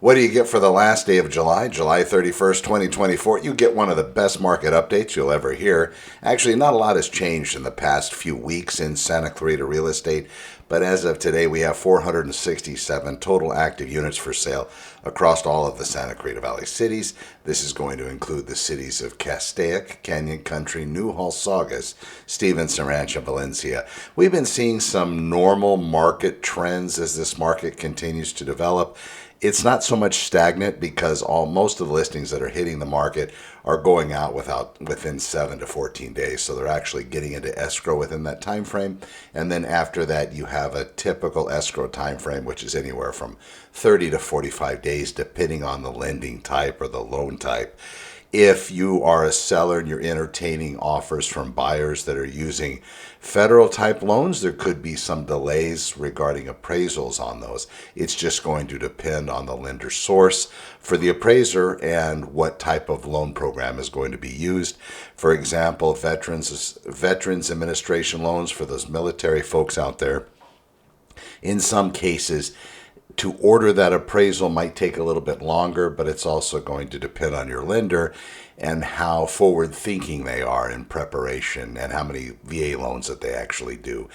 What do you get for the last day of July, July 31st, 2024? You get one of the best market updates you'll ever hear. Actually, not a lot has changed in the past few weeks in Santa Clarita real estate, but as of today, we have 467 total active units for sale across all of the Santa Clarita Valley cities. This is going to include the cities of Castaic, Canyon Country, Newhall, Saugus, Stevenson Ranch, and Valencia. We've been seeing some normal market trends as this market continues to develop. It's not so much stagnant because most of the listings that are hitting the market are going out within 7 to 14 days. So they're actually getting into escrow within that time frame. And then after that, you have a typical escrow time frame, which is anywhere from 30 to 45 days, depending on the lending type or the loan type. If you are a seller and you're entertaining offers from buyers that are using federal type loans, there could be some delays regarding appraisals on those. It's just going to depend on the lender source for the appraiser and what type of loan program is going to be used. For example, Veterans Administration loans for those military folks out there. In some cases, to order that appraisal might take a little bit longer, but it's also going to depend on your lender and how forward thinking they are in preparation and how many VA loans that they actually do.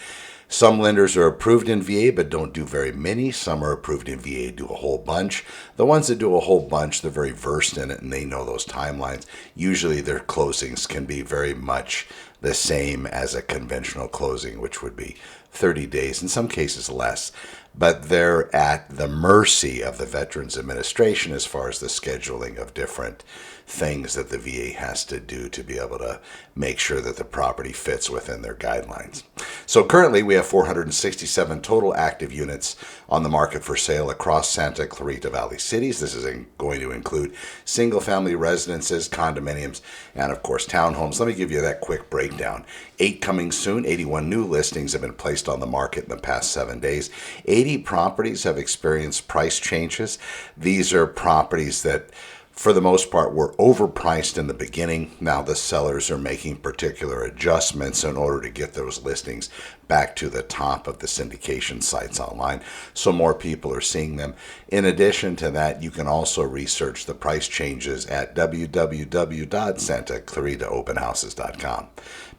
Some lenders are approved in VA but don't do very many. Some are approved in VA, do a whole bunch. The ones that do a whole bunch, they're very versed in it and they know those timelines. Usually their closings can be very much the same as a conventional closing, which would be 30 days, in some cases less. But they're at the mercy of the Veterans Administration as far as the scheduling of different things that the VA has to do to be able to make sure that the property fits within their guidelines. So currently we have 467 total active units on the market for sale across Santa Clarita Valley cities. This is going to include single-family residences, condominiums, and of course townhomes. Let me give you that quick breakdown. 8 coming soon. 81 new listings have been placed on the market in the past 7 days. 80 properties have experienced price changes. These are properties that for the most part were overpriced in the beginning. Now the sellers are making particular adjustments in order to get those listings back to the top of the syndication sites online, so more people are seeing them. In addition to that, you can also research the price changes at www.santaclaritaopenhouses.com.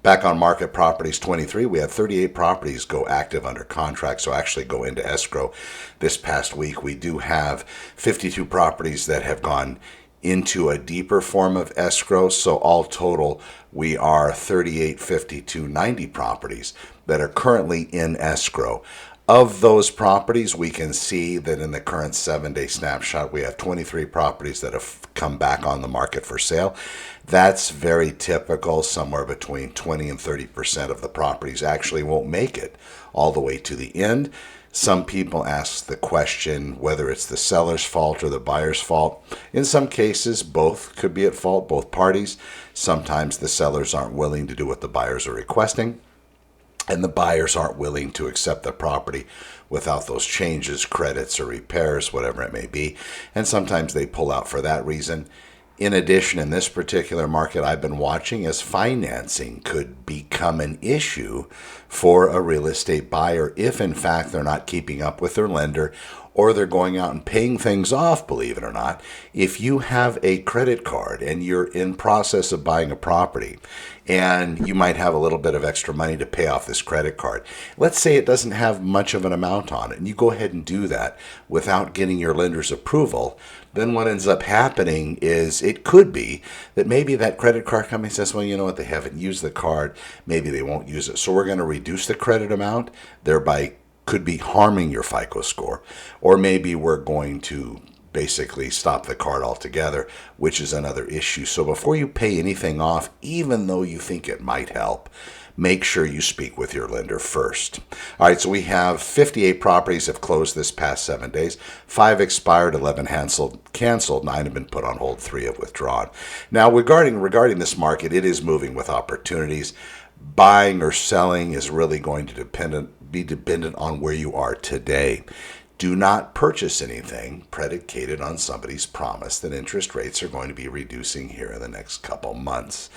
Back on market properties 23, we had 38 properties go active under contract, so actually go into escrow this past week. We do have 52 properties that have gone into a deeper form of escrow, so all total we are 38, 52, 90 properties that are currently in escrow. Of those properties, we can see that in the current 7-day snapshot, we have 23 properties that have come back on the market for sale. That's very typical. Somewhere between 20 and 30% of the properties actually won't make it all the way to the end. Some people ask the question whether it's the seller's fault or the buyer's fault. In some cases, both could be at fault, both parties. Sometimes the sellers aren't willing to do what the buyers are requesting, and the buyers aren't willing to accept the property without those changes, credits, or repairs, whatever it may be. And sometimes they pull out for that reason. In addition, in this particular market I've been watching, as financing could become an issue for a real estate buyer if in fact they're not keeping up with their lender or they're going out and paying things off, believe it or not. If you have a credit card and you're in process of buying a property and you might have a little bit of extra money to pay off this credit card, let's say it doesn't have much of an amount on it and you go ahead and do that without getting your lender's approval, then what ends up happening is it could be that maybe that credit card company says, well, you know what, they haven't used the card, maybe they won't use it, so we're going to reduce the credit amount, thereby could be harming your FICO score. Or maybe we're going to basically stop the card altogether, which is another issue. So before you pay anything off, even though you think it might help, make sure you speak with your lender first. All right, so we have 58 properties have closed this past 7 days. 5 expired, 11 canceled, 9 have been put on hold, 3 have withdrawn. Now, regarding this market, it is moving with opportunities. Buying or selling is really going to be dependent on where you are today. Do not purchase anything predicated on somebody's promise that interest rates are going to be reducing here in the next couple months.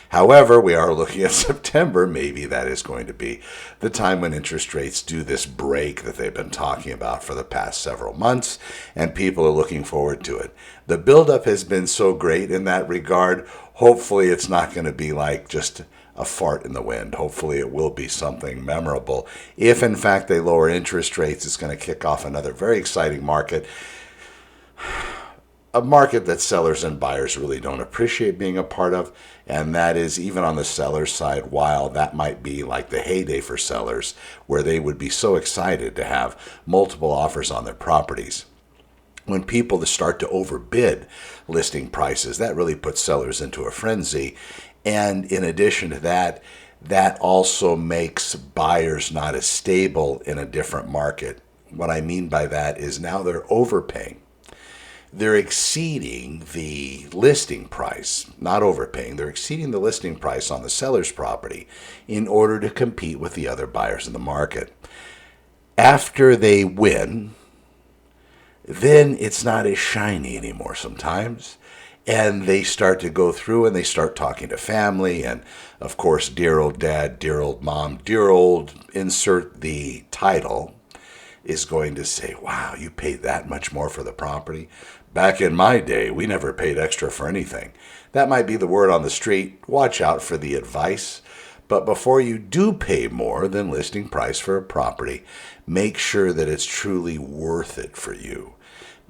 However, we are looking at September. Maybe that is going to be the time when interest rates do this break that they've been talking about for the past several months, and people are looking forward to it. The buildup has been so great in that regard. Hopefully, it's not going to be like just a fart in the wind. Hopefully it will be something memorable. If in fact they lower interest rates, it's going to kick off another very exciting market. A market that sellers and buyers really don't appreciate being a part of, and that is even on the seller's side, while that might be like the heyday for sellers, where they would be so excited to have multiple offers on their properties. When people start to overbid listing prices, that really puts sellers into a frenzy. And in addition to that, that also makes buyers not as stable in a different market. What I mean by that is now they're overpaying. They're exceeding the listing price, not overpaying. They're exceeding the listing price on the seller's property in order to compete with the other buyers in the market. After they win, then it's not as shiny anymore sometimes. And they start to go through and they start talking to family. And of course, dear old dad, dear old mom, dear old, insert the title, is going to say, wow, you paid that much more for the property? Back in my day, we never paid extra for anything. That might be the word on the street. Watch out for the advice. But before you do pay more than listing price for a property, make sure that it's truly worth it for you.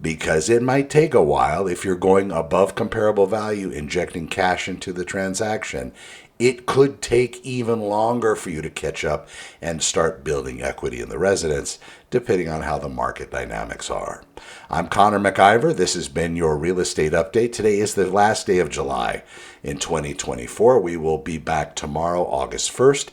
Because it might take a while if you're going above comparable value, injecting cash into the transaction. It could take even longer for you to catch up and start building equity in the residence, depending on how the market dynamics are. I'm Connor MacIvor. This has been your real estate update. Today is the last day of July in 2024. We will be back tomorrow, August 1st.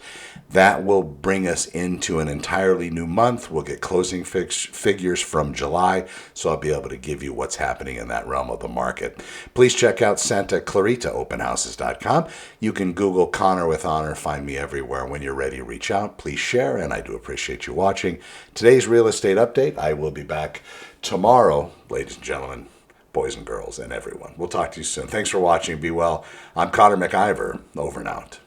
That will bring us into an entirely new month. We'll get closing figures from July, so I'll be able to give you what's happening in that realm of the market. Please check out SantaClaritaOpenHouses.com. You can Google Connor with Honor, find me everywhere. When you're ready, reach out. Please share, and I do appreciate you watching today's real estate update. I will be back tomorrow, ladies and gentlemen, boys and girls, and everyone. We'll talk to you soon. Thanks for watching. Be well. I'm Connor MacIvor. Over and out.